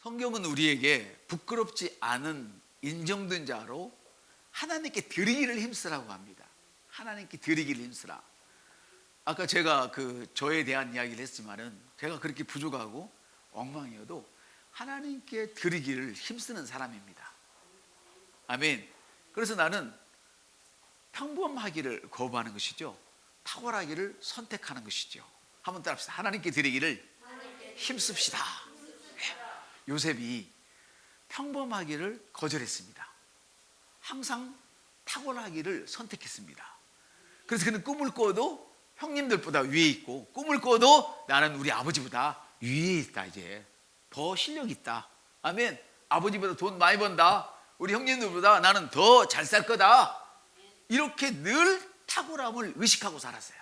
성경은 우리에게 부끄럽지 않은 인정된 자로 하나님께 드리기를 힘쓰라고 합니다. 하나님께 드리기를 힘쓰라. 아까 제가 저에 대한 이야기를 했지만은 제가 그렇게 부족하고 엉망이어도 하나님께 드리기를 힘쓰는 사람입니다. 아멘. 그래서 나는 평범하기를 거부하는 것이죠. 탁월하기를 선택하는 것이죠. 한번 따라합시다. 하나님께 드리기를 힘씁시다. 요셉이 평범하기를 거절했습니다. 항상 탁월하기를 선택했습니다. 그래서 그는 꿈을 꿔도 형님들보다 위에 있고, 꿈을 꿔도 나는 우리 아버지보다 위에 있다. 이제 더 실력이 있다. 아멘. 아버지보다 돈 많이 번다. 우리 형님들보다 나는 더 잘 살 거다. 이렇게 늘 탁월함을 의식하고 살았어요.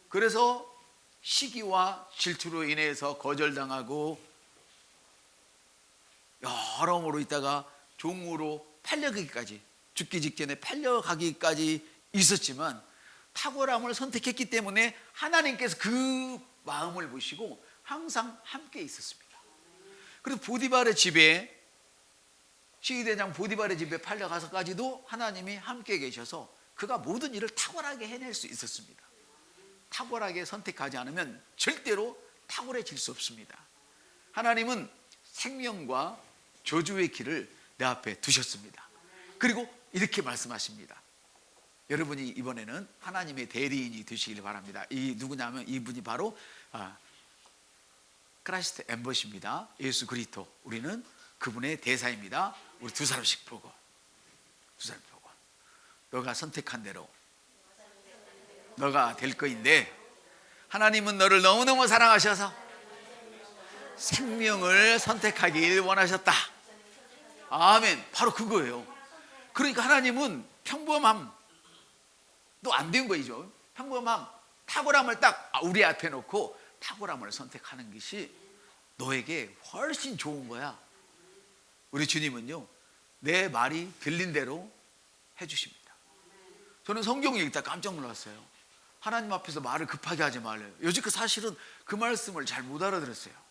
그래서 시기와 질투로 인해서 거절당하고 여러모로 있다가 종으로 팔려가기까지, 죽기 직전에 팔려가기까지 있었지만 탁월함을 선택했기 때문에 하나님께서 그 마음을 보시고 항상 함께 있었습니다. 그래서 보디발의 집에, 시기대장 보디발의 집에 팔려가서까지도 하나님이 함께 계셔서 그가 모든 일을 탁월하게 해낼 수 있었습니다. 탁월하게 선택하지 않으면 절대로 탁월해질 수 없습니다. 하나님은 생명과 저주의 길을 내 앞에 두셨습니다. 그리고 이렇게 말씀하십니다. 여러분이 이번에는 하나님의 대리인이 되시길 바랍니다. 이 누구냐면 이분이 바로 크라이스트 엠버시입니다. 예수 그리스도. 우리는 그분의 대사입니다. 우리 두 사람씩 보고, 너가 선택한 대로 너가 될 거인데, 하나님은 너를 너무너무 사랑하셔서 생명을 선택하길 원하셨다. 아멘. 바로 그거예요. 그러니까 하나님은 평범함 또 안 된 거죠. 평범함, 탁월함을 딱 우리 앞에 놓고 탁월함을 선택하는 것이 너에게 훨씬 좋은 거야. 우리 주님은요, 내 말이 들린 대로 해주십니다. 저는 성경 읽다 깜짝 놀랐어요. 하나님 앞에서 말을 급하게 하지 말래요. 여지껏 사실은 그 말씀을 잘 못 알아들었어요.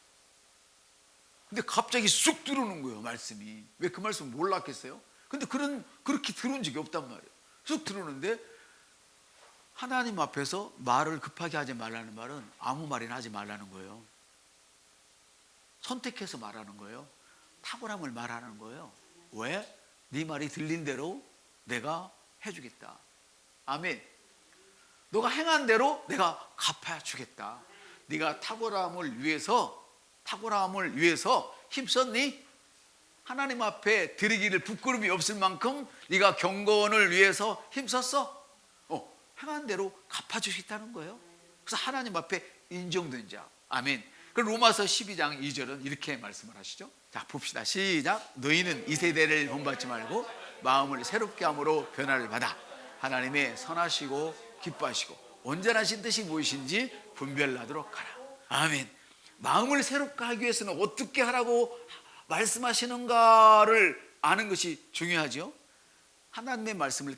근데 갑자기 쑥 들어오는 거예요, 말씀이. 왜 그 말씀을 몰랐겠어요? 근데 그렇게 들어온 적이 없단 말이에요. 쑥 들어오는데 하나님 앞에서 말을 급하게 하지 말라는 말은 아무 말이나 하지 말라는 거예요. 선택해서 말하는 거예요. 탁월함을 말하는 거예요. 왜? 네 말이 들린 대로 내가 해주겠다. 아멘. 너가 행한 대로 내가 갚아주겠다. 네가 탁월함을 위해서 힘썼니? 하나님 앞에 드리기를 부끄러움이 없을 만큼 네가 경건을 위해서 힘썼어? 행한 대로 갚아주시겠다는 거예요. 그래서 하나님 앞에 인정된 자. 아멘. 그럼 로마서 12장 2절은 이렇게 말씀을 하시죠. 자, 봅시다. 시작. 너희는 이 세대를 본받지 말고 마음을 새롭게 함으로 변화를 받아 하나님의 선하시고 기뻐하시고 온전하신 뜻이 무엇인지 분별하도록 하라. 아멘. 마음을 새롭게 하기 위해서는 어떻게 하라고 말씀하시는가를 아는 것이 중요하죠. 하나님의 말씀을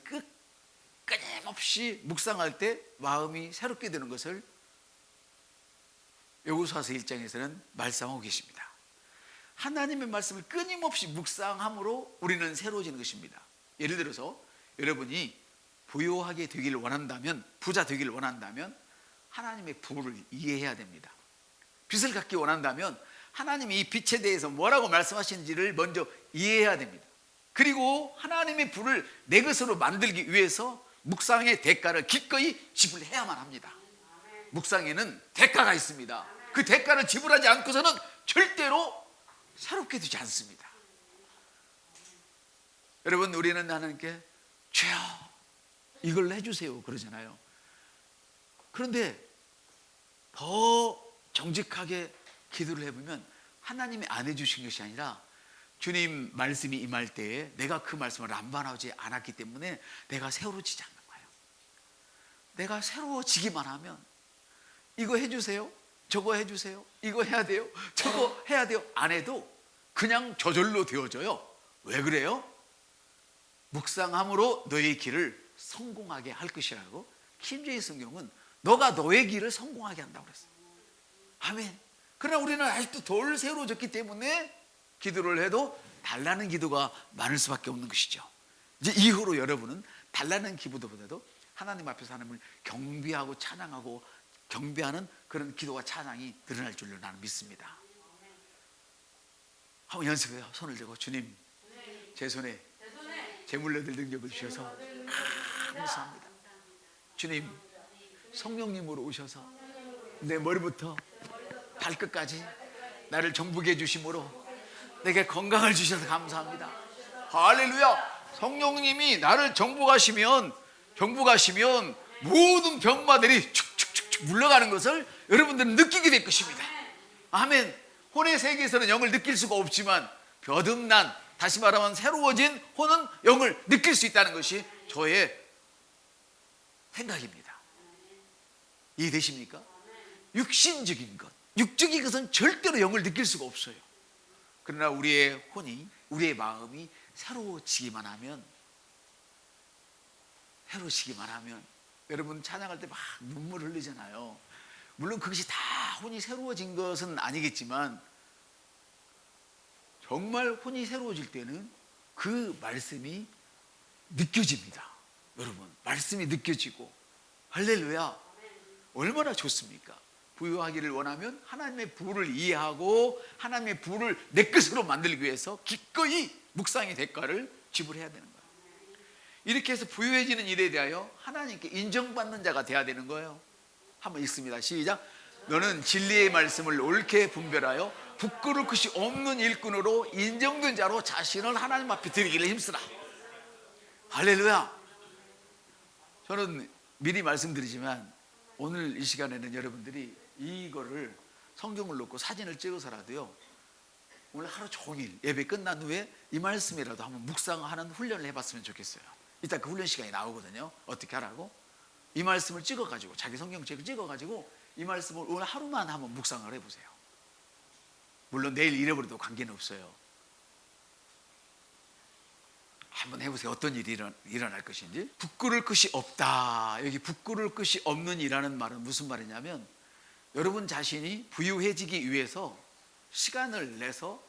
끊임없이 묵상할 때 마음이 새롭게 되는 것을 여고수아서 1장에서는 말씀하고 계십니다. 하나님의 말씀을 끊임없이 묵상함으로 우리는 새로워지는 것입니다. 예를 들어서 여러분이 부유하게 되기를 원한다면, 부자 되기를 원한다면 하나님의 부를 이해해야 됩니다. 빚을 갚기 원한다면 하나님이 이 빚에 대해서 뭐라고 말씀하시는지를 먼저 이해해야 됩니다. 그리고 하나님의 부를 내 것으로 만들기 위해서 묵상의 대가를 기꺼이 지불해야만 합니다. 묵상에는 대가가 있습니다. 그 대가를 지불하지 않고서는 절대로 새롭게 되지 않습니다. 여러분, 우리는 하나님께 주여 이걸 해주세요 그러잖아요. 그런데 더 정직하게 기도를 해보면 하나님이 안 해주신 것이 아니라 주님 말씀이 임할 때에 내가 그 말씀을 람반하지 않았기 때문에 내가 새로워지지 않는 거예요. 내가 새로워지기만 하면 이거 해주세요, 저거 해주세요, 이거 해야 돼요, 저거 해야 돼요 안 해도 그냥 저절로 되어져요. 왜 그래요? 묵상함으로 너의 길을 성공하게 할 것이라고. 킴제이 성경은 너가 너의 길을 성공하게 한다고 그랬어요. 아멘. 그러나 우리는 아직도 덜 새로워졌기 때문에 기도를 해도 달라는 기도가 많을 수밖에 없는 것이죠. 이제 이후로 여러분은 달라는 기도보다도 하나님 앞에서 하나님을 경배하고 찬양하고 경배하는 그런 기도와 찬양이 늘어날 줄로 나는 믿습니다. 한번 연습해요. 손을 들고 주님, 제 손에 제 물러들 능력을 주셔서 감사합니다. 주님, 성령님으로 오셔서 내 머리부터 발끝까지 나를 정복해 주심으로 내게 건강을 주셔서 감사합니다. 할렐루야. 성령님이 나를 정복하시면 모든 병마들이 축축축축 물러가는 것을 여러분들은 느끼게 될 것입니다. 아멘. 혼의 세계에서는 영을 느낄 수가 없지만 거듭난, 다시 말하면 새로워진 혼은 영을 느낄 수 있다는 것이 저의 생각입니다. 이해되십니까? 육신적인 것, 육적인 것은 절대로 영을 느낄 수가 없어요. 그러나 우리의 혼이, 우리의 마음이 새로워지기만 하면 여러분 찬양할 때 막 눈물 흘리잖아요. 물론 그것이 다 혼이 새로워진 것은 아니겠지만 정말 혼이 새로워질 때는 그 말씀이 느껴집니다. 여러분, 말씀이 느껴지고 할렐루야. 얼마나 좋습니까? 부유하기를 원하면 하나님의 부를 이해하고 하나님의 부를 내 것으로 만들기 위해서 기꺼이 묵상의 대가를 지불해야 되는 거예요. 이렇게 해서 부유해지는 일에 대하여 하나님께 인정받는 자가 돼야 되는 거예요. 한번 읽습니다. 시작. 너는 진리의 말씀을 옳게 분별하여 부끄러울 것이 없는 일꾼으로 인정된 자로 자신을 하나님 앞에 드리기를 힘쓰라. 할렐루야. 저는 미리 말씀드리지만 오늘 이 시간에는 여러분들이 이거를 성경을 놓고 사진을 찍어서라도요, 오늘 하루 종일 예배 끝난 후에 이 말씀이라도 한번 묵상하는 훈련을 해봤으면 좋겠어요. 이따 그 훈련 시간이 나오거든요. 어떻게 하라고? 이 말씀을 찍어가지고, 자기 성경책을 찍어가지고 이 말씀을 오늘 하루만 한번 묵상을 해보세요. 물론 내일 잃어버려도 관계는 없어요. 한번 해보세요. 어떤 일이 일어날 것인지. 부끄러울 것이 없다. 여기 부끄러울 것이 없는 이라는 말은 무슨 말이냐면, 여러분 자신이 부유해지기 위해서 시간을 내서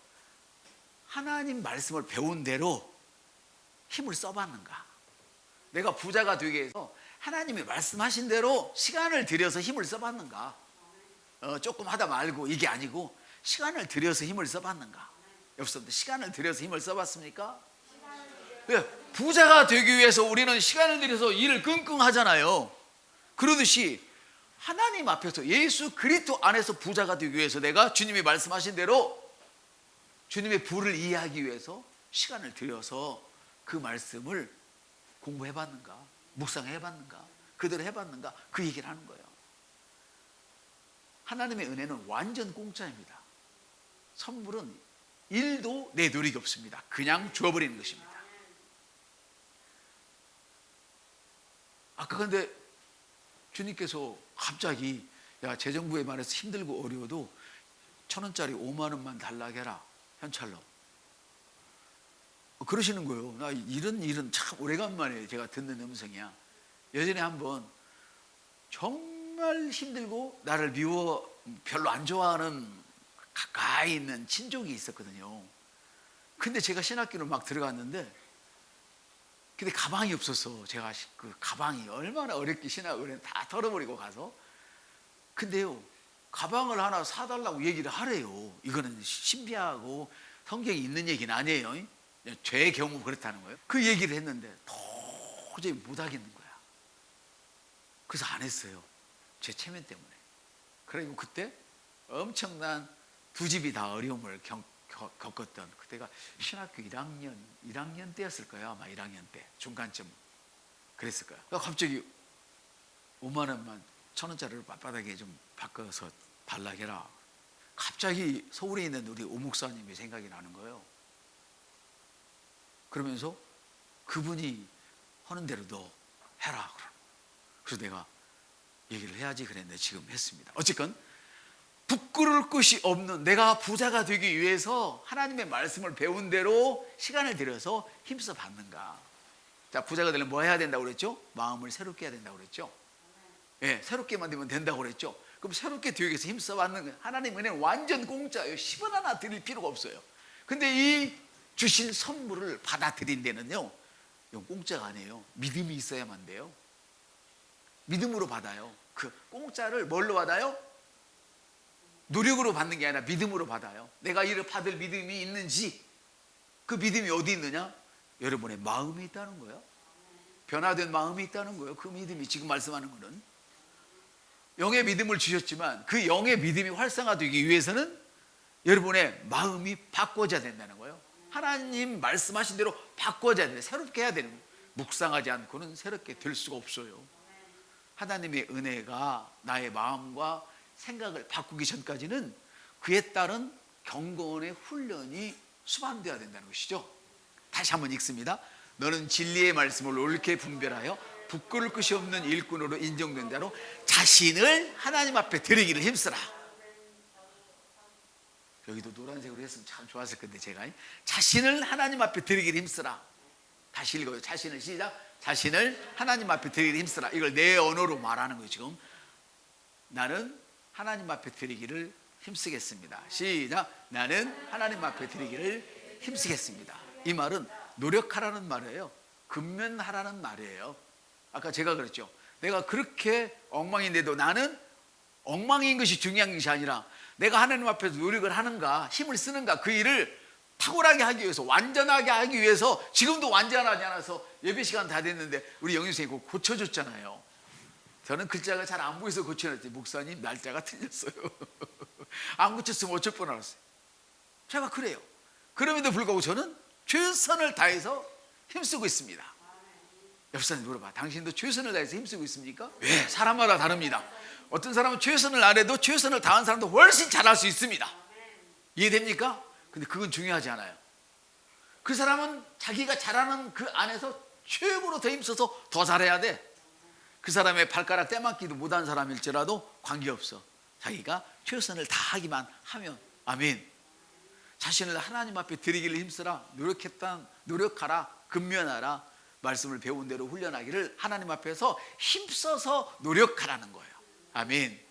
하나님 말씀을 배운 대로 힘을 써봤는가? 내가 부자가 되기 위해서 하나님이 말씀하신 대로 시간을 들여서 힘을 써봤는가? 조금 하다 말고 이게 아니고 시간을 들여서 힘을 써봤는가? 여러분들 시간을 들여서 힘을 써봤습니까? 부자가 되기 위해서 우리는 시간을 들여서 일을 끙끙 하잖아요. 그러듯이 하나님 앞에서 예수 그리스도 안에서 부자가 되기 위해서 내가 주님이 말씀하신 대로 주님의 부를 이해하기 위해서 시간을 들여서 그 말씀을 공부해봤는가? 묵상해봤는가? 그대로 해봤는가? 그 얘기를 하는 거예요. 하나님의 은혜는 완전 공짜입니다. 선물은 1도 내 누리기 없습니다. 그냥 주어버리는 것입니다. 아까 근데 주님께서 갑자기 야, 재정부에 말해서 힘들고 어려워도 1,000원짜리 5만 원만 달라고 해라. 현찰로. 그러시는 거예요. 나 이런 일은 참 오래간만에 제가 듣는 음성이야. 예전에 한번 정말 힘들고 나를 별로 안 좋아하는 가까이 있는 친족이 있었거든요. 근데 제가 신학교를 막 들어갔는데, 근데 가방이 없어서 제가 그 가방이 얼마나 어렵게 신학을 다 털어버리고 가서, 근데요 가방을 하나 사달라고 얘기를 하래요. 이거는 신비하고 성경에 있는 얘기는 아니에요. 제 경우 그렇다는 거예요. 그 얘기를 했는데 도저히 못하겠는 거야. 그래서 안 했어요. 제 체면 때문에. 그리고 그때 엄청난 두 집이 다 어려움을 겪었던, 그때가 신학교 1학년 때였을 거예요. 아마 1학년 때 중간쯤 그랬을 거예요. 갑자기 5만 원만 1,000원짜리를 맞바닥에 좀 바꿔서 발락해라. 갑자기 서울에 있는 우리 오 목사님이 생각이 나는 거예요. 그러면서 그분이 하는 대로 너 해라. 그래서 내가 얘기를 해야지 그랬는데 지금 했습니다. 어쨌건 부끄러울 것이 없는, 내가 부자가 되기 위해서 하나님의 말씀을 배운 대로 시간을 들여서 힘써 받는가. 자, 부자가 되려면 뭐 해야 된다고 그랬죠? 마음을 새롭게 해야 된다고 그랬죠? 예, 새롭게 만들면 된다고 그랬죠? 그럼 새롭게 되기 위해서 힘써 받는 거예요. 하나님 은혜는 완전 공짜예요. 10원 하나 드릴 필요가 없어요. 근데 이 주신 선물을 받아들인 데는요, 이건 공짜가 아니에요. 믿음이 있어야만 돼요. 믿음으로 받아요. 그 공짜를 뭘로 받아요? 노력으로 받는 게 아니라 믿음으로 받아요. 내가 이를 받을 믿음이 있는지, 그 믿음이 어디 있느냐? 여러분의 마음에 있다는 거예요. 변화된 마음이 있다는 거예요. 그 믿음이, 지금 말씀하는 거는 영의 믿음을 주셨지만 그 영의 믿음이 활성화되기 위해서는 여러분의 마음이 바꿔져야 된다는 거예요. 하나님 말씀하신 대로 바꿔져야 돼요. 새롭게 해야 되는 거예요. 묵상하지 않고는 새롭게 될 수가 없어요. 하나님의 은혜가 나의 마음과 생각을 바꾸기 전까지는 그에 따른 경건의 훈련이 수반되어야 된다는 것이죠. 다시 한번 읽습니다. 너는 진리의 말씀을 옳게 분별하여 부끄러울 것이 없는 일꾼으로 인정된 자로 자신을 하나님 앞에 드리기를 힘쓰라. 여기도 노란색으로 했으면 참 좋았을 건데, 제가 자신을 하나님 앞에 드리기를 힘쓰라. 다시 읽어요. 자신을, 시작. 자신을 하나님 앞에 드리기를 힘쓰라. 이걸 내 언어로 말하는 거예요. 지금 나는 하나님 앞에 드리기를 힘쓰겠습니다. 시작. 나는 하나님 앞에 드리기를 힘쓰겠습니다. 이 말은 노력하라는 말이에요. 근면하라는 말이에요. 아까 제가 그랬죠. 내가 그렇게 엉망인데도 나는 엉망인 것이 중요한 것이 아니라 내가 하나님 앞에서 노력을 하는가, 힘을 쓰는가, 그 일을 탁월하게 하기 위해서, 완전하게 하기 위해서. 지금도 완전하지 않아서 예배 시간 다 됐는데 우리 영유 선생님 고쳐줬잖아요. 저는 글자가 잘 안 보여서 고쳐놨더니 목사님 날짜가 틀렸어요. 안 고쳤으면 어쩔 뻔 알았어요. 제가 그래요. 그럼에도 불구하고 저는 최선을 다해서 힘쓰고 있습니다. 옆 사람 물어봐. 당신도 최선을 다해서 힘쓰고 있습니까? 왜? 사람마다 다릅니다. 어떤 사람은 최선을 안 해도 최선을 다한 사람도 훨씬 잘할 수 있습니다. 이해됩니까? 근데 그건 중요하지 않아요. 그 사람은 자기가 잘하는 그 안에서 최고로 더 힘써서 더 잘해야 돼. 그 사람의 발가락 떼맞기도 못한 사람일지라도 관계없어. 자기가 최선을 다하기만 하면. 아멘. 자신을 하나님 앞에 드리기를 힘쓰라. 노력하라. 근면하라. 말씀을 배운 대로 훈련하기를 하나님 앞에서 힘써서 노력하라는 거예요. 아멘.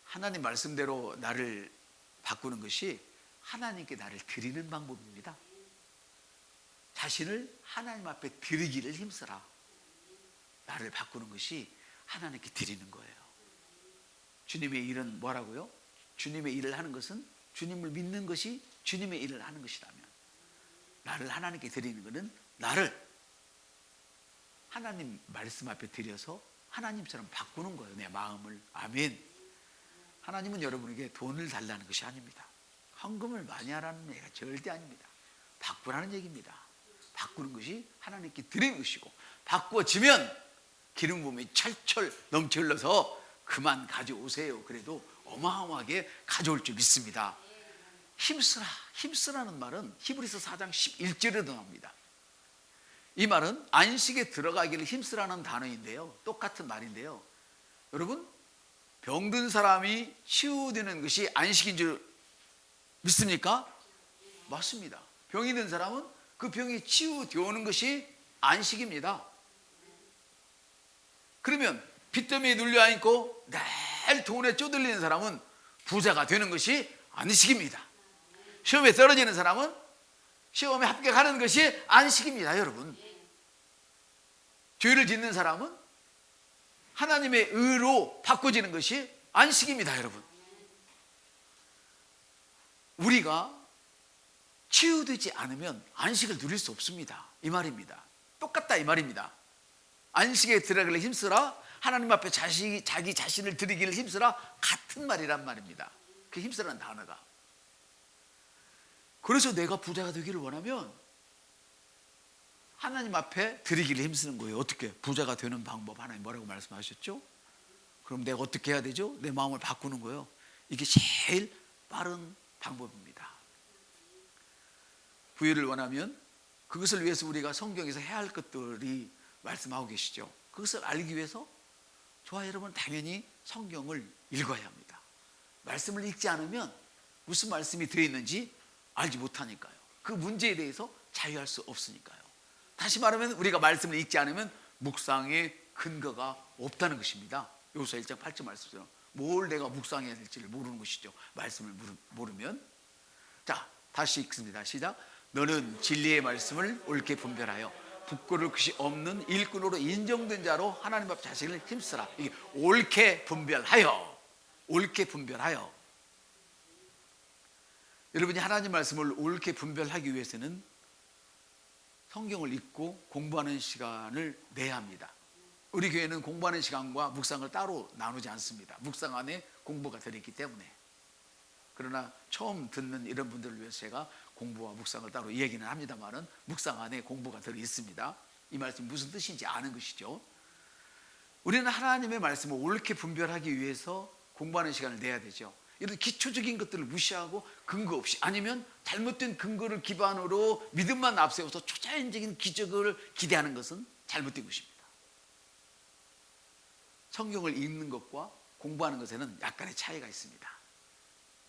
하나님 말씀대로 나를 바꾸는 것이 하나님께 나를 드리는 방법입니다. 자신을 하나님 앞에 드리기를 힘쓰라. 나를 바꾸는 것이 하나님께 드리는 거예요. 주님의 일은 뭐라고요? 주님의 일을 하는 것은, 주님을 믿는 것이 주님의 일을 하는 것이라면, 나를 하나님께 드리는 것은 나를 하나님 말씀 앞에 드려서 하나님처럼 바꾸는 거예요. 내 마음을. 아멘. 하나님은 여러분에게 돈을 달라는 것이 아닙니다. 헌금을 많이 하라는 얘기가 절대 아닙니다. 바꾸라는 얘기입니다. 바꾸는 것이 하나님께 드리는 것이고, 바꾸어지면 기름 부음이 철철 넘쳐 흘러서 그만 가져오세요. 그래도 어마어마하게 가져올 줄 믿습니다. 힘쓰라. 힘쓰라는 말은 히브리서 4장 11절에도 나옵니다. 이 말은 안식에 들어가기를 힘쓰라는 단어인데요, 똑같은 말인데요, 여러분, 병든 사람이 치유되는 것이 안식인 줄 믿습니까? 맞습니다. 병이 든 사람은 그 병이 치유되는 것이 안식입니다. 그러면 빚더미에 눌려앉고 늘 돈에 쪼들리는 사람은 부자가 되는 것이 안식입니다. 시험에 떨어지는 사람은 시험에 합격하는 것이 안식입니다. 여러분, 죄를 짓는 사람은 하나님의 의로 바꿔지는 것이 안식입니다. 여러분, 우리가 치유되지 않으면 안식을 누릴 수 없습니다. 이 말입니다. 똑같다 이 말입니다. 안식에 들어가기를 힘쓰라. 하나님 앞에 자기 자신을 드리기를 힘쓰라. 같은 말이란 말입니다. 그 힘쓰라는 단어가. 그래서 내가 부자가 되기를 원하면 하나님 앞에 드리기를 힘쓰는 거예요. 어떻게? 부자가 되는 방법 하나님 뭐라고 말씀하셨죠? 그럼 내가 어떻게 해야 되죠? 내 마음을 바꾸는 거예요. 이게 제일 빠른 방법입니다. 부유를 원하면 그것을 위해서 우리가 성경에서 해야 할 것들이 말씀하고 계시죠. 그것을 알기 위해서 저와 여러분 당연히 성경을 읽어야 합니다. 말씀을 읽지 않으면 무슨 말씀이 들어있는지 알지 못하니까요. 그 문제에 대해서 자유할 수 없으니까요. 다시 말하면 우리가 말씀을 읽지 않으면 묵상의 근거가 없다는 것입니다. 요서 1장 8절 말씀처럼 뭘 내가 묵상해야 될지를 모르는 것이죠. 말씀을 모르면. 자, 다시 읽습니다. 시작. 너는 진리의 말씀을 옳게 분별하여 부끄러울 것이 없는 일꾼으로 인정된 자로 하나님 앞 자신을 힘쓰라. 이게 옳게 분별하여, 옳게 분별하여. 여러분이 하나님 말씀을 옳게 분별하기 위해서는 성경을 읽고 공부하는 시간을 내야 합니다. 우리 교회는 공부하는 시간과 묵상을 따로 나누지 않습니다. 묵상 안에 공부가 들어있기 때문에. 그러나 처음 듣는 이런 분들을 위해서 제가 공부와 묵상을 따로 얘기는 합니다만은 묵상 안에 공부가 들어있습니다. 이 말씀이 무슨 뜻인지 아는 것이죠. 우리는 하나님의 말씀을 옳게 분별하기 위해서 공부하는 시간을 내야 되죠. 이런 기초적인 것들을 무시하고 근거 없이, 아니면 잘못된 근거를 기반으로 믿음만 앞세워서 초자연적인 기적을 기대하는 것은 잘못된 것입니다. 성경을 읽는 것과 공부하는 것에는 약간의 차이가 있습니다.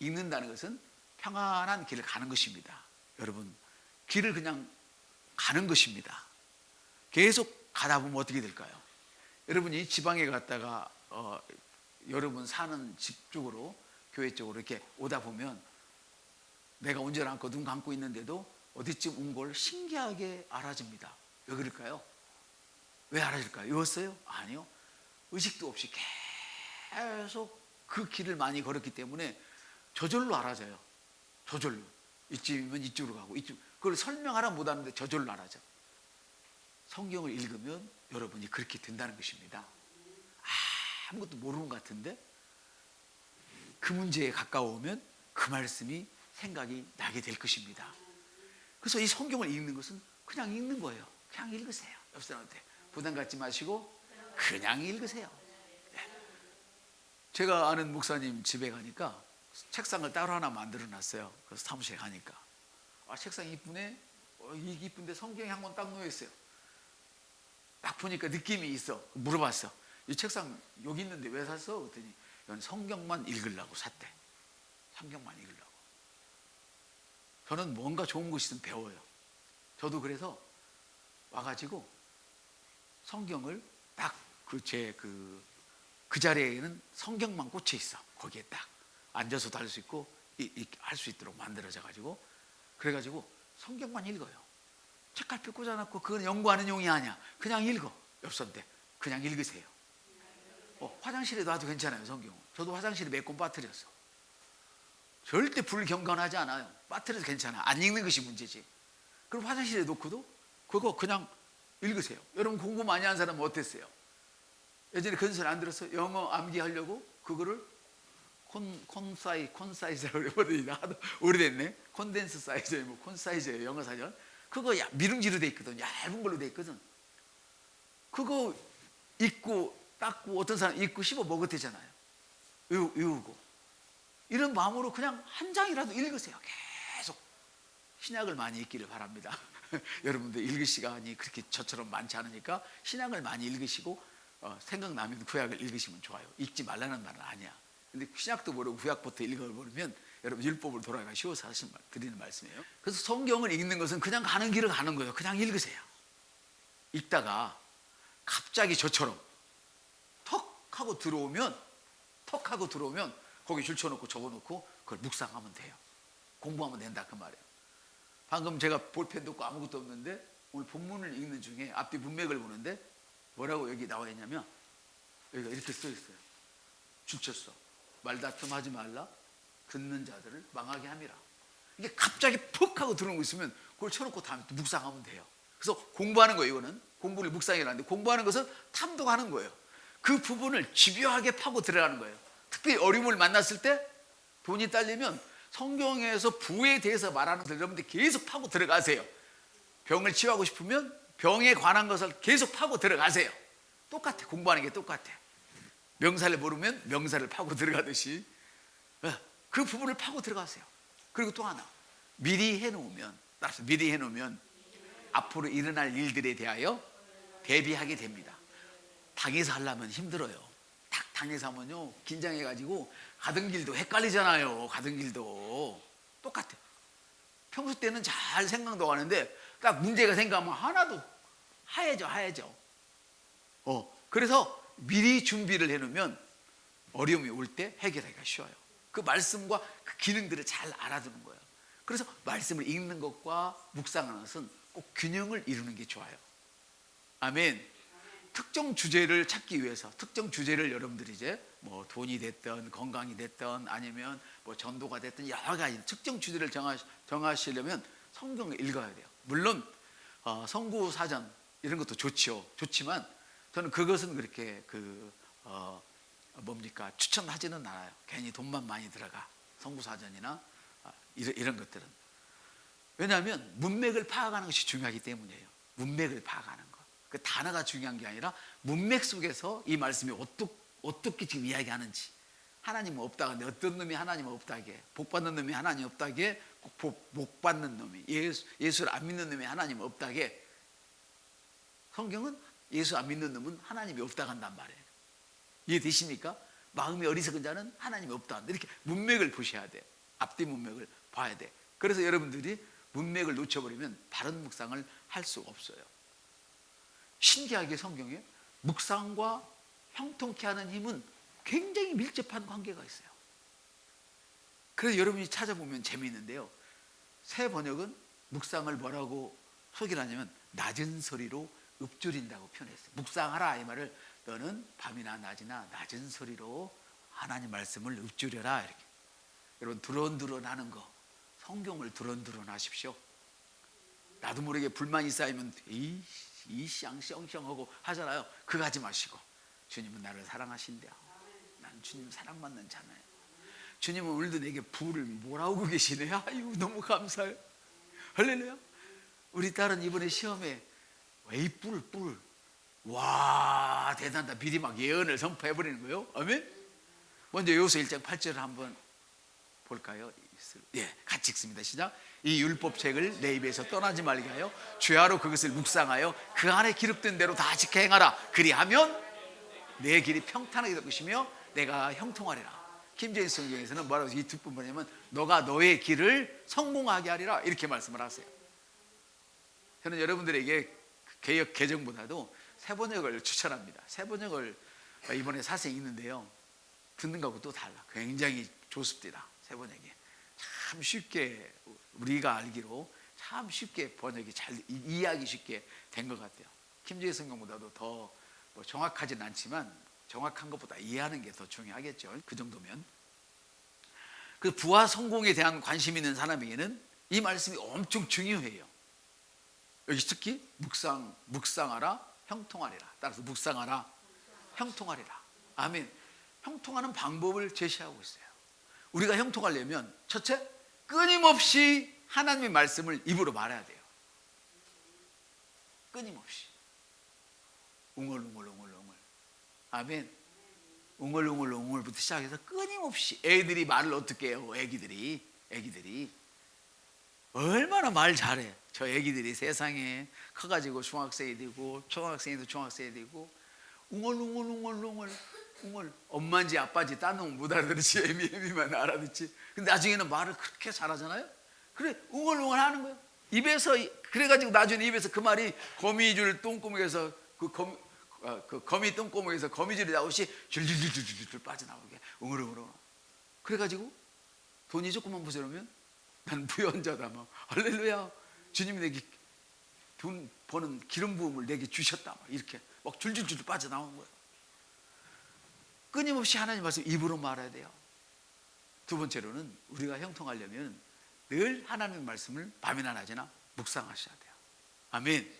읽는다는 것은 평안한 길을 가는 것입니다. 여러분, 길을 그냥 가는 것입니다. 계속 가다 보면 어떻게 될까요? 여러분이 지방에 갔다가 여러분 사는 집 쪽으로, 교회 쪽으로 이렇게 오다 보면 내가 운전을 않고 눈 감고 있는데도 어디쯤 온 걸 신기하게 알아줍니다. 왜 그럴까요? 왜 알아줄까요? 외웠어요? 아니요. 의식도 없이 계속 그 길을 많이 걸었기 때문에 저절로 알아져요. 저절로. 이쯤이면 이쪽으로 가고, 이쪽. 그걸 설명하라 못하는데 저절로 알아져. 성경을 읽으면 여러분이 그렇게 된다는 것입니다. 아무것도 모르는 것 같은데 그 문제에 가까워오면 그 말씀이 생각이 나게 될 것입니다. 그래서 이 성경을 읽는 것은 그냥 읽는 거예요. 그냥 읽으세요. 옆 사람한테 부담 갖지 마시고 그냥 읽으세요. 제가 아는 목사님 집에 가니까 책상을 따로 하나 만들어 놨어요. 그래서 사무실에 가니까 책상이 이쁘네. 이쁜데 성경이 한 권 딱 놓여 있어요. 딱 보니까 느낌이 있어. 물어봤어. 이 책상 여기 있는데 왜 샀어? 그랬더니 이건 성경만 읽으려고 샀대. 성경만 읽으려고. 저는 뭔가 좋은 것이 있으면 배워요. 저도 그래서 와가지고 성경을 딱 그 자리에는 성경만 꽂혀 있어. 거기에 딱 앉아서도 할 수 있고 할 수 있도록 만들어져 가지고, 그래가지고 성경만 읽어요. 책갈피 꽂아놨고 그건 연구하는 용이 아니야. 그냥 읽어. 엽서인데 그냥 읽으세요. 화장실에 놔도 괜찮아요. 성경은. 저도 화장실에 몇 권 빠뜨렸어. 절대 불경건하지 않아요. 빠뜨려도 괜찮아. 안 읽는 것이 문제지. 그럼 화장실에 놓고도 그거 그냥 읽으세요. 여러분 공부 많이 한 사람은 어땠어요? 예전에 그런 소리 안 들었어요? 영어 암기하려고 그거를 콘사이즈라고 그러더니 나도 오래됐네. 콘덴스 사이즈, 콘사이즈예요. 영어 사전. 그거 미룽지로 돼 있거든. 얇은 걸로 돼 있거든. 그거 읽고 닦고 어떤 사람 읽고 씹어 먹었대잖아요. 외우고. 이런 마음으로 그냥 한 장이라도 읽으세요. 계속 신약을 많이 읽기를 바랍니다. 여러분들 읽을 시간이 그렇게 저처럼 많지 않으니까 신약을 많이 읽으시고 생각나면 구약을 읽으시면 좋아요. 읽지 말라는 말은 아니야. 근데 신약도 모르고 구약부터 읽어버리면 여러분 율법을 돌아가기 쉬워서 드리는 말씀이에요. 그래서 성경을 읽는 것은 그냥 가는 길을 가는 거예요. 그냥 읽으세요. 읽다가 갑자기 저처럼 턱 하고 들어오면 거기 줄쳐놓고 적어놓고 그걸 묵상하면 돼요. 공부하면 된다 그 말이에요. 방금 제가 볼펜도 없고 아무것도 없는데 오늘 본문을 읽는 중에 앞뒤 문맥을 보는데 뭐라고 여기 나와 있냐면 여기가 이렇게 써 있어요. 줄쳤어. 말다툼 하지 말라. 듣는 자들을 망하게 함이라. 이게 갑자기 푹 하고 들어오고 있으면 그걸 쳐놓고 다음에 또 묵상하면 돼요. 그래서 공부하는 거예요. 이거는 공부를 묵상이라는데, 공부하는 것은 탐독하는 거예요. 그 부분을 집요하게 파고 들어가는 거예요. 특히 어려움을 만났을 때 돈이 딸리면 성경에서 부에 대해서 말하는 것을 여러분들 계속 파고 들어가세요. 병을 치유하고 싶으면 병에 관한 것을 계속 파고 들어가세요. 똑같아. 공부하는 게 똑같아. 명사를 모르면 명사를 파고 들어가듯이 그 부분을 파고 들어가세요. 그리고 또 하나, 미리 해놓으면 앞으로 일어날 일들에 대하여 대비하게 됩니다. 당에서 하려면 힘들어요. 당에서 하면요 긴장해가지고 가던 길도 헷갈리잖아요. 가던 길도 똑같아. 평소 때는 잘 생각도 하는데 딱 문제가 생각하면 하나도 하얘져. 그래서 미리 준비를 해놓으면 어려움이 올 때 해결하기가 쉬워요. 그 말씀과 그 기능들을 잘 알아두는 거예요. 그래서 말씀을 읽는 것과 묵상하는 것은 꼭 균형을 이루는 게 좋아요. 아멘. 특정 주제를 찾기 위해서, 특정 주제를 여러분들이 이제 뭐 돈이 됐든 건강이 됐든 아니면 뭐 전도가 됐든 여러 가지 특정 주제를 정하시려면 성경을 읽어야 돼요. 물론 선구 사전 이런 것도 좋지만 저는 그것은 그렇게 추천하지는 않아요. 괜히 돈만 많이 들어가, 선구 사전이나 이런 것들은. 왜냐하면 문맥을 파악하는 것이 중요하기 때문이에요. 문맥을 파악하는 것. 그 단어가 중요한 게 아니라 문맥 속에서 이 말씀이 어떻게 지금 이야기하는지. 하나님은 없다는데 어떤 놈이 하나님은 없다게, 복 받는 놈이 하나님 없다게, 복 받는 놈이 예수를 안 믿는 놈이 하나님 없다게. 성경은 예수 안 믿는 놈은 하나님이 없다고 한단 말이에요. 이해되십니까? 마음이 어리석은 자는 하나님이 없다 한다. 이렇게 문맥을 보셔야 돼. 앞뒤 문맥을 봐야 돼. 그래서 여러분들이 문맥을 놓쳐버리면 바른 묵상을 할 수가 없어요. 신기하게 성경에 묵상과 형통케 하는 힘은 굉장히 밀접한 관계가 있어요. 그래서 여러분이 찾아보면 재미있는데요, 새 번역은 묵상을 뭐라고 소개를 하냐면 낮은 소리로 읊조린다고 표현했어요. 묵상하라 이 말을 너는 밤이나 낮이나 낮은 소리로 하나님 말씀을 읊조려라 이렇게. 여러분 두런두런 하는 거, 성경을 두런두런 하십시오. 나도 모르게 불만이 쌓이면 쌍쌍하고 하잖아요. 그거 하지 마시고 주님은 나를 사랑하신대요. 난 주님 사랑받는 자네요. 주님은 오늘도 내게 불을 몰아오고 계시네요. 아유 너무 감사해요. 할렐루야. 우리 딸은 이번에 시험에 뿔 와 대단하다 미리 막 예언을 선포해버리는 거예요. 아멘. 먼저 요소 1장 8절을 한번 볼까요? 예, 같이 읽습니다. 시작. 이 율법책을 내 입에서 떠나지 말게 하여 주야로 그것을 묵상하여 그 안에 기록된 대로 다 지켜 행하라. 그리하면 내 길이 평탄하게 될 것이며 내가 형통하리라. 김제인 성경에서는 뭐라고 이 뒷부분 뭐냐면 너가 너의 길을 성공하게 하리라 이렇게 말씀을 하세요. 저는 여러분들에게 개역 개정보다도 새 번역을 추천합니다. 새 번역을 이번에 사서 읽는데요, 듣는 거하고 또 달라. 굉장히 좋습니다. 새 번역이 참 쉽게, 우리가 알기로 참 쉽게 번역이 잘 이해하기 쉽게 된 것 같아요. 김제의 성경보다도 더 정확하진 않지만 정확한 것보다 이해하는 게 더 중요하겠죠. 그 정도면. 그 부와 성공에 대한 관심 있는 사람에게는 이 말씀이 엄청 중요해요. 여기 특히 묵상하라 형통하리라. 따라서 묵상하라 형통하리라. 아멘. 형통하는 방법을 제시하고 있어요. 우리가 형통하려면 첫째, 끊임없이 하나님의 말씀을 입으로 말해야 돼요. 끊임없이. 웅얼웅얼. 아멘. 웅얼웅얼부터 시작해서 끊임없이. 애들이 말을 어떻게 해요? 애기들이 얼마나 말 잘해. 저 애기들이 세상에 커가지고 중학생이 되고 초등학생이도 중학생이 되고 웅얼. 엄마인지 아빠인지 딴 놈은 못 알아듣지. 애미만 알아듣지. 근데 나중에는 말을 그렇게 잘하잖아요. 그래 웅얼 하는 거예요. 입에서. 그래가지고 나중에 입에서 그 말이 거미줄 똥구멍에서 그 거미 똥구멍에서 거미줄이 나오시 줄줄줄줄줄 빠져나오게 웅얼. 그래가지고 돈이 조금만 부족하면 난 부연자다 막 할렐루야 주님이 내게 돈 버는 기름 부음을 내게 주셨다 막 이렇게 막 줄줄줄 빠져나오는 거예요. 끊임없이 하나님 말씀 입으로 말해야 돼요. 두 번째로는 우리가 형통하려면 늘 하나님 말씀을 밤이나 낮이나 묵상하셔야 돼요. 아멘.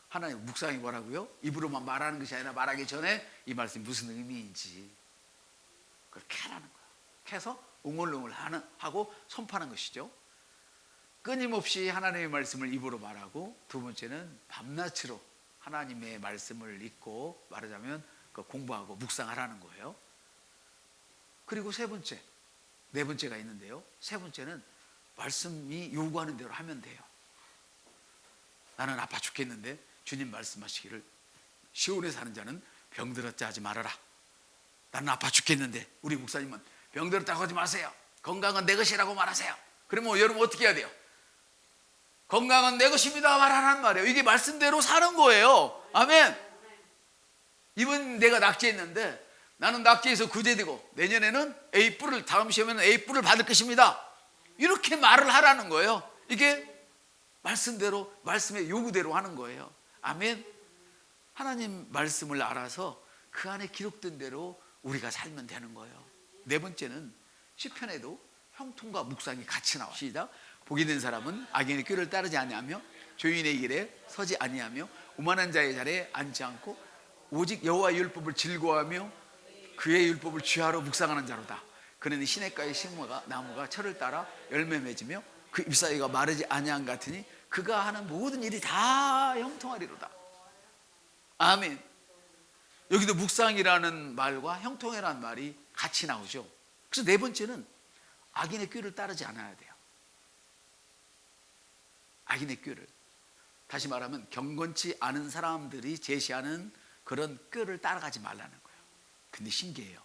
하나님 묵상이 뭐라고요? 입으로만 말하는 것이 아니라 말하기 전에 이 말씀이 무슨 의미인지 그렇게 하라는 거예요. 해서 웅얼웅얼 하고 선포하는 것이죠. 끊임없이 하나님의 말씀을 입으로 말하고, 두 번째는 밤낮으로 하나님의 말씀을 읽고, 말하자면 공부하고 묵상하라는 거예요. 그리고 네 번째가 있는데요. 세 번째는 말씀이 요구하는 대로 하면 돼요. 나는 아파 죽겠는데 주님 말씀하시기를 시온에 사는 자는 병들었다 하지 말아라. 나는 아파 죽겠는데 우리 목사님은 병들었다고 하지 마세요. 건강은 내 것이라고 말하세요. 그러면 여러분 어떻게 해야 돼요? 건강은 내 것입니다 말하란 말이에요. 이게 말씀대로 사는 거예요. 아멘. 이번 내가 낙제했는데 나는 낙제에서 구제되고 내년에는 A뿔을, 다음 시험에는 A뿔을 받을 것입니다. 이렇게 말을 하라는 거예요. 이게 말씀대로, 말씀의 요구대로 하는 거예요. 아멘. 하나님 말씀을 알아서 그 안에 기록된 대로 우리가 살면 되는 거예요. 네 번째는 시편에도 형통과 묵상이 같이 나와요. 시작. 복이 된 사람은 악인의 꾀를 따르지 아니하며 죄인의 길에 서지 아니하며 오만한 자의 자리에 앉지 않고 오직 여호와의 율법을 즐거워하며 그의 율법을 주야로 묵상하는 자로다. 그는 시냇가의 나무가 철을 따라 열매 맺으며 그 잎사귀가 마르지 아니한 같으니 그가 하는 모든 일이 다 형통하리로다. 아멘. 여기도 묵상이라는 말과 형통이라는 말이 같이 나오죠. 그래서 네 번째는 악인의 꾀를 따르지 않아야 돼요. 악인의 꾀를, 다시 말하면 경건치 않은 사람들이 제시하는 그런 꾀를 따라가지 말라는 거예요. 근데 신기해요.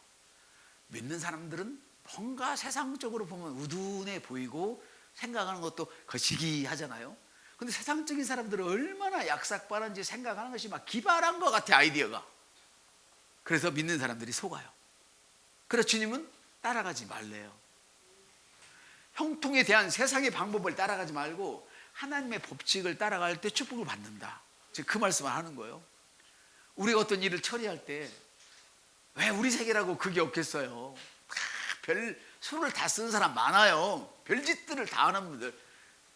믿는 사람들은 뭔가 세상적으로 보면 우둔해 보이고 생각하는 것도 거시기하잖아요. 근데 세상적인 사람들은 얼마나 약삭빠른지 생각하는 것이 막 기발한 것 같아, 아이디어가. 그래서 믿는 사람들이 속아요. 그래서 주님은 따라가지 말래요. 형통에 대한 세상의 방법을 따라가지 말고 하나님의 법칙을 따라갈 때 축복을 받는다. 지금 그 말씀을 하는 거예요. 우리가 어떤 일을 처리할 때 왜 우리 세계라고 그게 없겠어요. 별 수를 다 쓰는 사람 많아요. 별짓들을 다 하는 분들,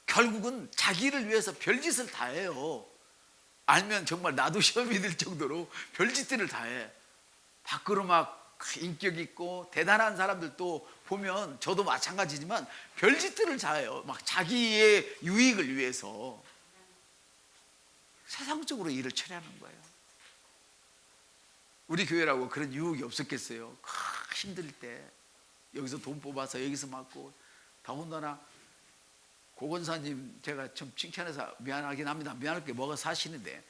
결국은 자기를 위해서 별짓을 다 해요. 알면 정말 나도 시험이 들 정도로 별짓들을 다 해. 밖으로 막 인격 있고 대단한 사람들도 보면 저도 마찬가지지만 별짓들을 다 해요. 막 자기의 유익을 위해서 세상적으로 일을 처리하는 거예요. 우리 교회라고 그런 유혹이 없었겠어요. 힘들 때 여기서 돈 뽑아서 여기서 맞고, 더군다나 고건사님 제가 좀 칭찬해서 미안하긴 합니다. 미안할 게 뭐가 사실인데,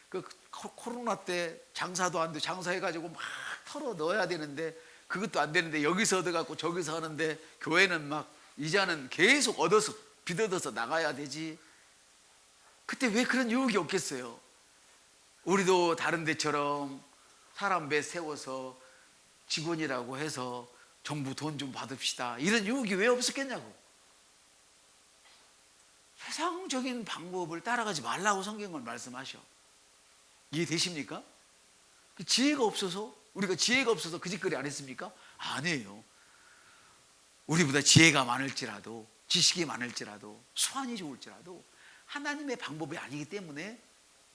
그 코로나 때 장사도 안 돼, 장사해가지고 막 털어 넣어야 되는데 그것도 안 되는데 여기서 얻어갖고 저기서 하는데, 교회는 막 이자는 계속 얻어서 빚어서 나가야 되지. 그때 왜 그런 유혹이 없겠어요? 우리도 다른 데처럼 사람 배 세워서 직원이라고 해서 정부 돈 좀 받읍시다, 이런 유혹이 왜 없었겠냐고. 세상적인 방법을 따라가지 말라고 성경은 말씀하셔. 이해되십니까? 지혜가 없어서, 우리가 지혜가 없어서 그 짓거리 안 했습니까? 아니에요. 우리보다 지혜가 많을지라도, 지식이 많을지라도, 수완이 좋을지라도 하나님의 방법이 아니기 때문에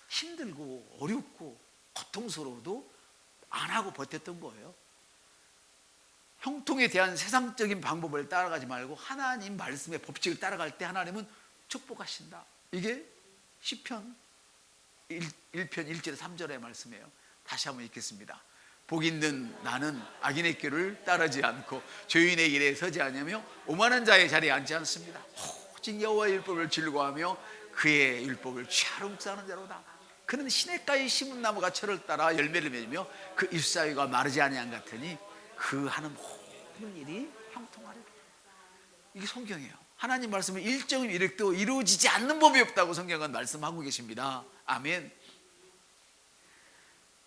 힘들고 어렵고 고통스러워도 안 하고 버텼던 거예요. 형통에 대한 세상적인 방법을 따라가지 말고 하나님 말씀의 법칙을 따라갈 때 하나님은 축복하신다. 이게 시편 1편 1절에 3절의 말씀이에요. 다시 한번 읽겠습니다. 복 있는 나는 악인의 꾀를 따르지 않고 죄인의 길에 서지 아니하며 오만한 자의 자리에 앉지 않습니다. 오직 여호와의 율법을 즐거워하며 그의 율법을 취하로 묵상하는 자로다. 그는 시냇가에 심은 나무가 철을 따라 열매를 맺으며 그 잎사귀가 마르지 아니한 같으니 그 하는 모든 일이 형통하리라. 이게 성경이에요. 하나님 말씀은 일정이 이렇게도 이루어지지 않는 법이 없다고 성경은 말씀하고 계십니다. 아멘.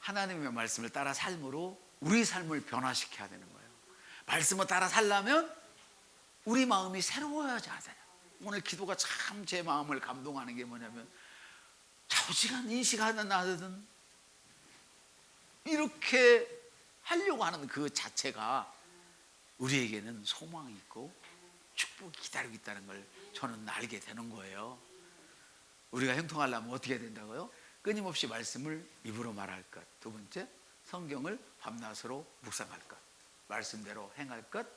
하나님의 말씀을 따라 삶으로 우리 삶을 변화시켜야 되는 거예요. 말씀을 따라 살려면 우리 마음이 새로워야지 하잖아요. 오늘 기도가 참 제 마음을 감동하는 게 뭐냐면, 좌우지간 인식하는 하든 이렇게 하려고 하는 그 자체가 우리에게는 소망이 있고 축복이 기다리고 있다는 걸 저는 알게 되는 거예요. 우리가 형통하려면 어떻게 해야 된다고요? 끊임없이 말씀을 입으로 말할 것. 두 번째, 성경을 밤낮으로 묵상할 것. 말씀대로 행할 것.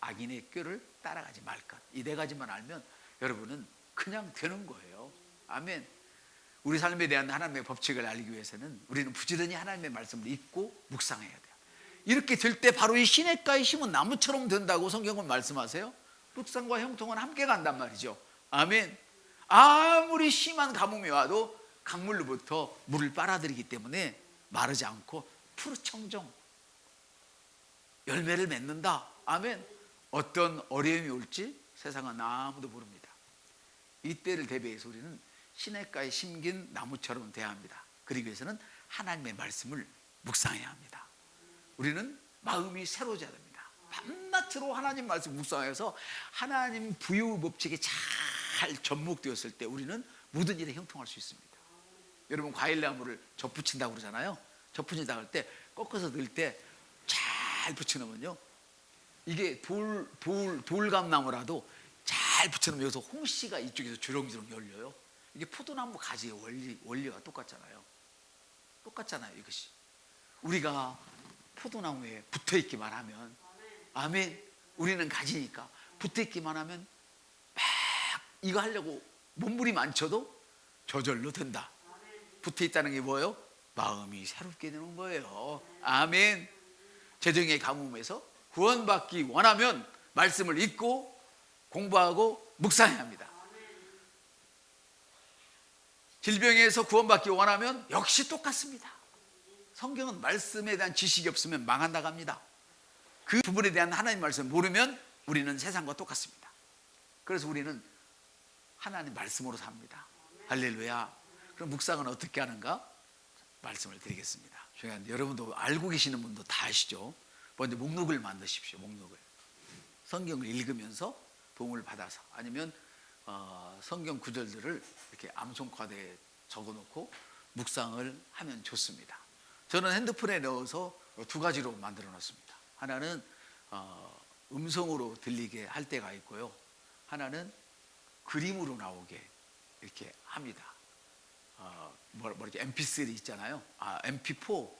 악인의 꾀를 따라가지 말 것. 이 네 가지만 알면 여러분은 그냥 되는 거예요. 아멘. 우리 삶에 대한 하나님의 법칙을 알기 위해서는 우리는 부지런히 하나님의 말씀을 읽고 묵상해야 돼요. 이렇게 될 때 바로 이 시냇가에 심은 나무처럼 된다고 성경은 말씀하세요. 묵상과 형통은 함께 간단 말이죠. 아멘. 아무리 심한 가뭄이 와도 강물로부터 물을 빨아들이기 때문에 마르지 않고 푸르청정 열매를 맺는다. 아멘. 어떤 어려움이 올지 세상은 아무도 모릅니다. 이때를 대비해서 우리는 시냇가에 심긴 나무처럼 돼야 합니다. 그러기 위해서는 하나님의 말씀을 묵상해야 합니다. 우리는 마음이 새로워져야 됩니다. 밤낮으로 하나님 말씀 묵상해서 하나님 부유 법칙에 잘 접목되었을 때 우리는 모든 일에 형통할 수 있습니다. 여러분 과일나무를 접붙인다고 그러잖아요. 접붙인다고 할 때 꺾어서 넣을 때 잘 붙여놓으면요, 이게 돌감나무라도 잘 붙여놓으면 여기서 홍씨가 이쪽에서 주렁주렁 열려요. 이게 포도나무 가지의 원리가 똑같잖아요. 이것이 우리가 포도나무에 붙어있기만 하면, 아멘, 우리는 가지니까 붙어있기만 하면 막 이거 하려고 몸부림 안 쳐도 저절로 된다. 붙어있다는 게 뭐예요? 마음이 새롭게 되는 거예요. 아멘. 재정의 가뭄에서 구원받기 원하면 말씀을 읽고 공부하고 묵상해야 합니다. 질병에서 구원받기 원하면 역시 똑같습니다. 성경은 말씀에 대한 지식이 없으면 망한다고 합니다. 그 부분에 대한 하나님 말씀을 모르면 우리는 세상과 똑같습니다. 그래서 우리는 하나님 말씀으로 삽니다. 할렐루야. 그럼 묵상은 어떻게 하는가? 말씀을 드리겠습니다. 중요한데 여러분도 알고 계시는 분도 다 아시죠? 먼저 목록을 만드십시오. 목록을. 성경을 읽으면서 도움을 받아서, 아니면 성경 구절들을 이렇게 암송카드에 적어놓고 묵상을 하면 좋습니다. 저는 핸드폰에 넣어서 두 가지로 만들어 놨습니다. 하나는 음성으로 들리게 할 때가 있고요, 하나는 그림으로 나오게 이렇게 합니다. 이렇게 MP3 있잖아요. MP4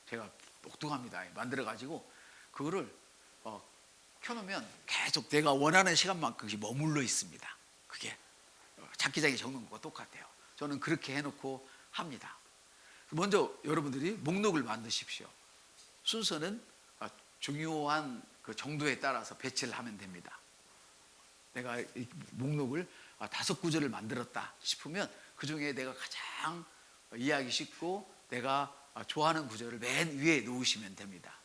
제가 똑똑합니다. 만들어 가지고 그거를 켜놓으면 계속 내가 원하는 시간만큼 머물러 있습니다. 그게 장기자기 적는 것과 똑같아요. 저는 그렇게 해놓고 합니다. 먼저 여러분들이 목록을 만드십시오. 순서는 중요한 그 정도에 따라서 배치를 하면 됩니다. 내가 이 목록을 5구절을 만들었다 싶으면 그 중에 내가 가장 이해하기 쉽고 내가 좋아하는 구절을 맨 위에 놓으시면 됩니다.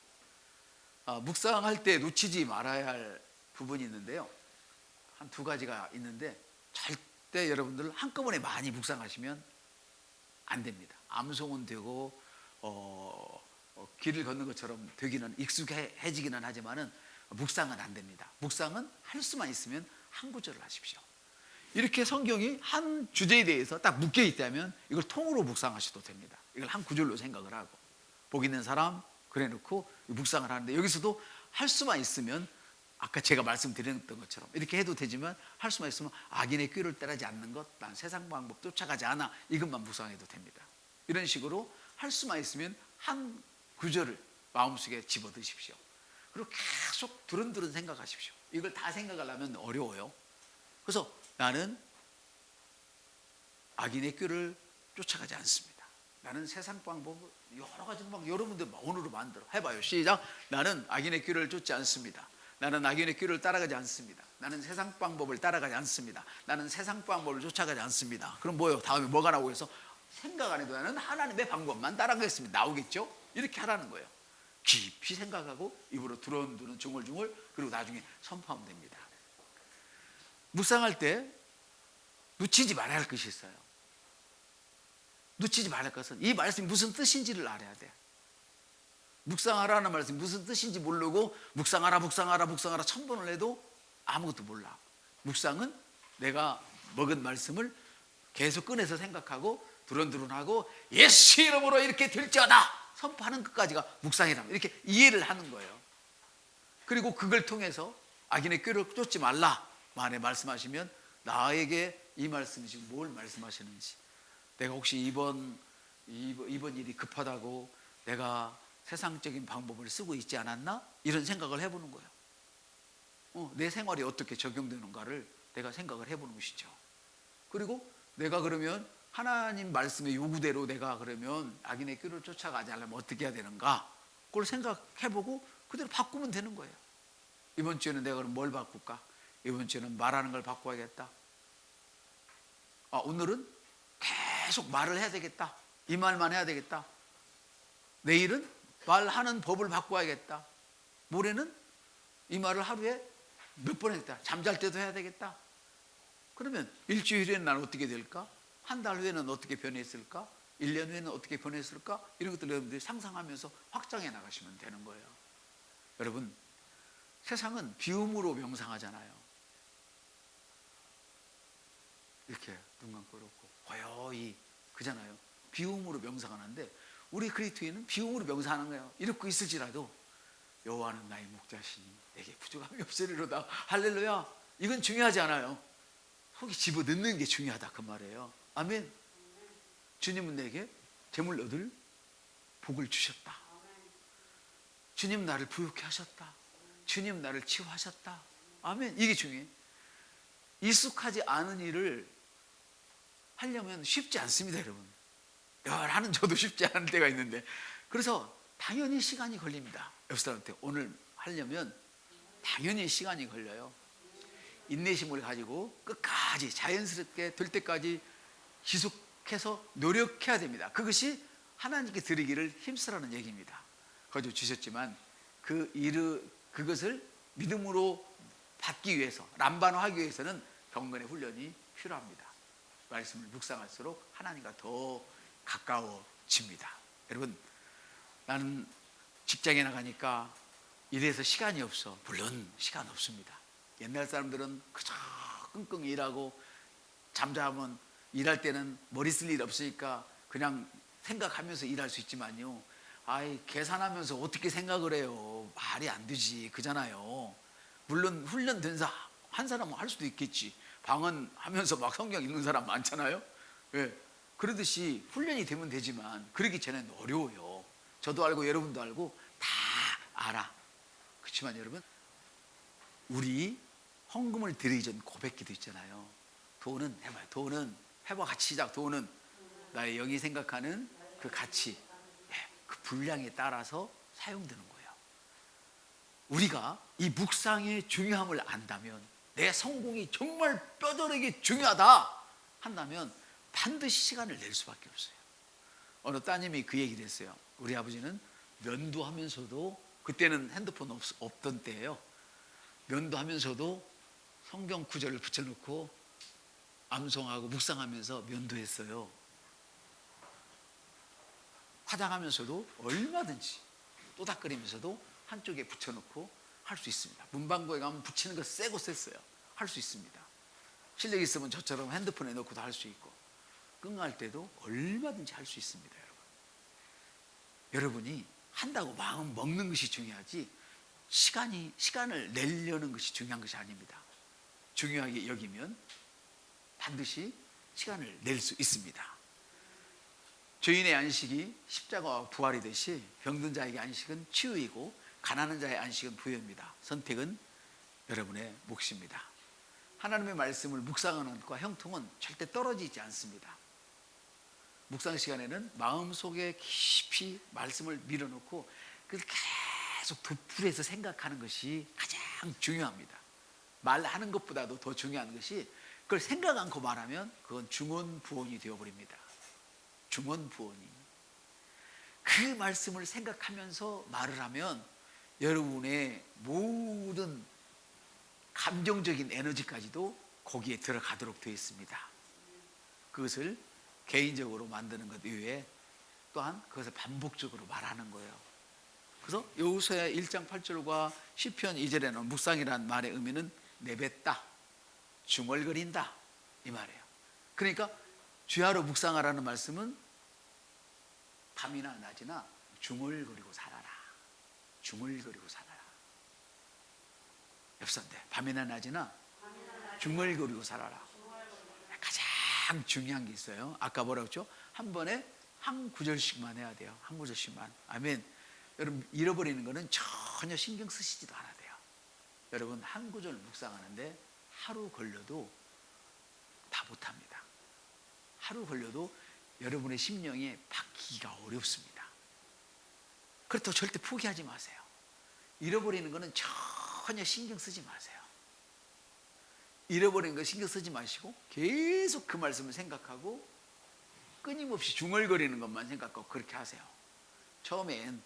묵상할 때 놓치지 말아야 할 부분이 있는데요, 한 두 가지가 있는데 절대 여러분들 한꺼번에 많이 묵상하시면 안 됩니다. 암송은 되고 길을 걷는 것처럼 되기는, 익숙해지기는 하지만은 묵상은 안 됩니다. 묵상은 할 수만 있으면 한 구절을 하십시오. 이렇게 성경이 한 주제에 대해서 딱 묶여 있다면 이걸 통으로 묵상하셔도 됩니다. 이걸 한 구절로 생각을 하고, 복 있는 사람 그래 놓고 묵상을 하는데, 여기서도 할 수만 있으면 아까 제가 말씀드렸던 것처럼 이렇게 해도 되지만, 할 수만 있으면 악인의 꾀를 따르지 않는 것, 난 세상 방법 쫓아가지 않아, 이것만 묵상해도 됩니다. 이런 식으로 할 수만 있으면 한 구절을 마음속에 집어드십시오. 그리고 계속 두른두른 생각하십시오. 이걸 다 생각하려면 어려워요. 그래서 나는 악인의 꾀를 쫓아가지 않습니다. 나는 세상 방법 여러 가지 막 여러분들 오늘로 만들어 해봐요. 시작. 나는 악인의 꾀를 쫓지 않습니다. 나는 악인의 꾀를 따라가지 않습니다. 나는 세상 방법을 따라가지 않습니다. 나는 세상 방법을 쫓아가지 않습니다. 그럼 뭐예요? 다음에 뭐가 나오고 해서 생각 안 해도 나는 하나님의 방법만 따라가겠습니다. 나오겠죠? 이렇게 하라는 거예요. 깊이 생각하고 입으로 두런두런 중얼중얼, 그리고 나중에 선포하면 됩니다. 묵상할 때 놓치지 말아야 할 것이 있어요. 놓치지 말아야 할 것은 이 말씀이 무슨 뜻인지를 알아야 돼. 묵상하라는 말씀이 무슨 뜻인지 모르고 묵상하라 1000번을 해도 아무것도 몰라. 묵상은 내가 먹은 말씀을 계속 꺼내서 생각하고 두런두런하고 예수 이름으로 이렇게 될지어다 선포하는 것까지가 묵상이랍니다. 이렇게 이해를 하는 거예요. 그리고 그걸 통해서 악인의 꾀를 쫓지 말라 만에 말씀하시면, 나에게 이 말씀이 지금 뭘 말씀하시는지, 내가 혹시 이번 일이 급하다고 내가 세상적인 방법을 쓰고 있지 않았나? 이런 생각을 해보는 거예요. 내 생활이 어떻게 적용되는가를 내가 생각을 해보는 것이죠. 그리고 내가 그러면 하나님 말씀의 요구대로 내가 그러면 악인의 꾀를 쫓아가지 않으면 어떻게 해야 되는가? 그걸 생각해보고 그대로 바꾸면 되는 거예요. 이번 주에는 내가 그럼 뭘 바꿀까? 이번 주에는 말하는 걸 바꿔야겠다. 오늘은 계속 말을 해야 되겠다. 이 말만 해야 되겠다. 내일은 말하는 법을 바꿔야겠다. 모레는 이 말을 하루에 몇 번 했다. 잠잘 때도 해야 되겠다. 그러면 일주일에는 난 어떻게 될까? 한 달 후에는 어떻게 변했을까? 1년 후에는 어떻게 변했을까? 이런 것들 여러분들이 상상하면서 확장해 나가시면 되는 거예요. 여러분, 세상은 비움으로 명상하잖아요. 이렇게 눈 감고 그렇고 고요히 그잖아요. 비움으로 명상하는데 우리 그리스도인은 비움으로 명상하는 거예요. 이렇게 있을지라도 여호와는 나의 목자시니 내게 부족함이 없으리로다. 할렐루야. 이건 중요하지 않아요. 속에 집어넣는 게 중요하다 그 말이에요. 아멘. 주님은 내게 재물 얻을 복을 주셨다. 주님 나를 부유케 하셨다. 주님 나를 치유하셨다. 아멘. 이게 중요해. 익숙하지 않은 일을 하려면 쉽지 않습니다, 여러분. 나는 저도 쉽지 않은 때가 있는데, 그래서 당연히 시간이 걸립니다. 옆 사람한테 오늘 하려면 당연히 시간이 걸려요. 인내심을 가지고 끝까지 자연스럽게 될 때까지 지속해서 노력해야 됩니다. 그것이 하나님께 드리기를 힘쓰라는 얘기입니다. 거저 주셨지만 그것을 믿음으로 받기 위해서, 람반화하기 위해서는 경건의 훈련이 필요합니다. 말씀을 묵상할수록 하나님과 더 가까워집니다. 여러분, 나는 직장에 나가니까 이래서 시간이 없어. 물론 시간 없습니다. 옛날 사람들은 그저 끙끙 일하고 잠자면 일할 때는 머리 쓸 일 없으니까 그냥 생각하면서 일할 수 있지만요, 아이 계산하면서 어떻게 생각을 해요? 말이 안 되지, 그잖아요. 물론 훈련된 한 사람은 할 수도 있겠지. 방언하면서 막 성경 읽는 사람 많잖아요. 예. 그러듯이 훈련이 되면 되지만 그러기 전에는 어려워요. 저도 알고 여러분도 알고 다 알아. 그렇지만 여러분, 우리 헌금을 드리기 전 고백기도 있잖아요. 돈은 해봐요. 돈은 해봐. 같이 시작. 돈은 나의 영이 생각하는 그 가치, 그 분량에 따라서 사용되는 거예요. 우리가 이 묵상의 중요함을 안다면, 내 성공이 정말 뼈저리게 중요하다 한다면 반드시 시간을 낼 수밖에 없어요. 어느 따님이 그 얘기를 했어요. 우리 아버지는 면도하면서도, 그때는 핸드폰 없던 때예요. 면도하면서도 성경 구절을 붙여놓고 암송하고 묵상하면서 면도했어요. 화장하면서도 얼마든지 또닥거리면서도 한쪽에 붙여놓고 할 수 있습니다. 문방구에 가면 붙이는 거 세고 셌어요. 할 수 있습니다. 실력 있으면 저처럼 핸드폰에 넣고도 할 수 있고, 끙할 때도 얼마든지 할 수 있습니다. 여러분이 한다고 마음 먹는 것이 중요하지 시간을 내려는 것이 중요한 것이 아닙니다. 중요하게 여기면 반드시 시간을 낼 수 있습니다. 죄인의 안식이 십자가와 부활이듯이 병든 자에게 안식은 치유이고 가난한 자의 안식은 부여입니다. 선택은 여러분의 몫입니다. 하나님의 말씀을 묵상하는 것과 형통은 절대 떨어지지 않습니다. 묵상 시간에는 마음속에 깊이 말씀을 밀어넣고 그걸 계속 되풀이해서 생각하는 것이 가장 중요합니다. 말하는 것보다도 더 중요한 것이 그걸 생각 않고 말하면 그건 중언부언이 되어버립니다. 중언부언이. 그 말씀을 생각하면서 말을 하면 여러분의 모든 감정적인 에너지까지도 거기에 들어가도록 되어 있습니다. 그것을 개인적으로 만드는 것 이외에 또한 그것을 반복적으로 말하는 거예요. 그래서 여호수아 1장 8절과 시편 2절에는 묵상이라는 말의 의미는 내뱉다, 중얼거린다 이 말이에요. 그러니까 주야로 묵상하라는 말씀은 밤이나 낮이나 중얼거리고 살아라. 중얼거리고 살아라. 옆선대 밤이나 낮이나 중얼거리고 살아라. 가장 중요한 게 있어요. 아까 뭐라고 했죠? 한 번에 한 구절씩만 해야 돼요. 한 구절씩만. 아멘. 여러분, 잃어버리는 거는 전혀 신경 쓰시지도 않아야 돼요. 여러분, 한 구절 묵상하는데 하루 걸려도 다 못합니다. 하루 걸려도 여러분의 심령에 박히기가 어렵습니다. 그렇다고 절대 포기하지 마세요. 잃어버리는 거는 전혀 신경 쓰지 마세요. 잃어버린 거 신경 쓰지 마시고 계속 그 말씀을 생각하고 끊임없이 중얼거리는 것만 생각하고 그렇게 하세요. 처음엔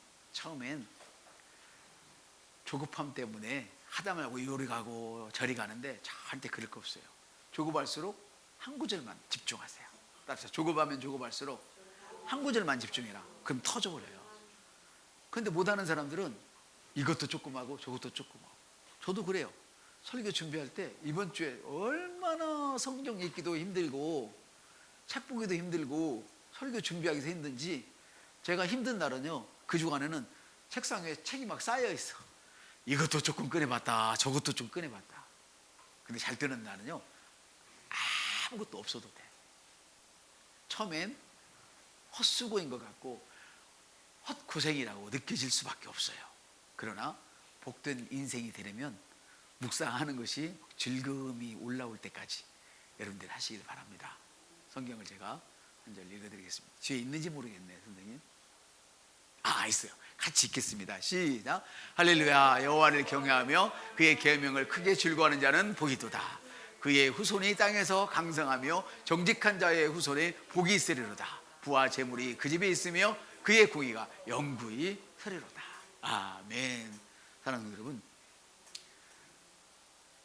조급함 때문에 하다 말고 이리 가고 저리 가는데 절대 그럴 거 없어요. 조급할수록 한 구절만 집중하세요. 따라서 조급하면 조급할수록 한 구절만 집중해라. 그럼 터져버려요. 그런데 못하는 사람들은 이것도 조금 하고 저것도 조금 하고 저도 그래요. 설교 준비할 때 이번 주에 얼마나 성경 읽기도 힘들고 책 보기도 힘들고 설교 준비하기도 힘든지, 제가 힘든 날은요, 그 주간에는 책상 위에 책이 막 쌓여 있어. 이것도 조금 꺼내봤다, 저것도 좀 꺼내봤다. 근데 잘 되는 날은요, 아무것도 없어도 돼. 처음엔 헛수고인 것 같고 헛고생이라고 느껴질 수밖에 없어요. 그러나 복된 인생이 되려면 묵상하는 것이 즐거움이 올라올 때까지 여러분들 하시길 바랍니다. 성경을 제가 한 절 읽어드리겠습니다. 뒤에 있는지 모르겠네, 선생님. 있어요. 같이 읽겠습니다. 시작. 할렐루야. 여호와를 경외하며 그의 계명을 크게 즐거워하는 자는 복이 있도다. 그의 후손이 땅에서 강성하며 정직한 자의 후손에 복이 있으리로다. 부와 재물이 그 집에 있으며 그의 공의가 영구히 서리로다. 아멘. 사랑하는 여러분,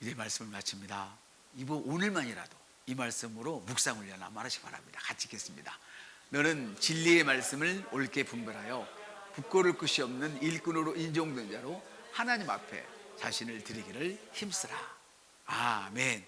이제 말씀을 마칩니다. 이번 오늘만이라도 이 말씀으로 묵상 훈련 한번 하시기 바랍니다. 같이 읽겠습니다. 너는 진리의 말씀을 옳게 분별하여 부끄러울 것이 없는 일꾼으로 인정된 자로 하나님 앞에 자신을 드리기를 힘쓰라. 아멘.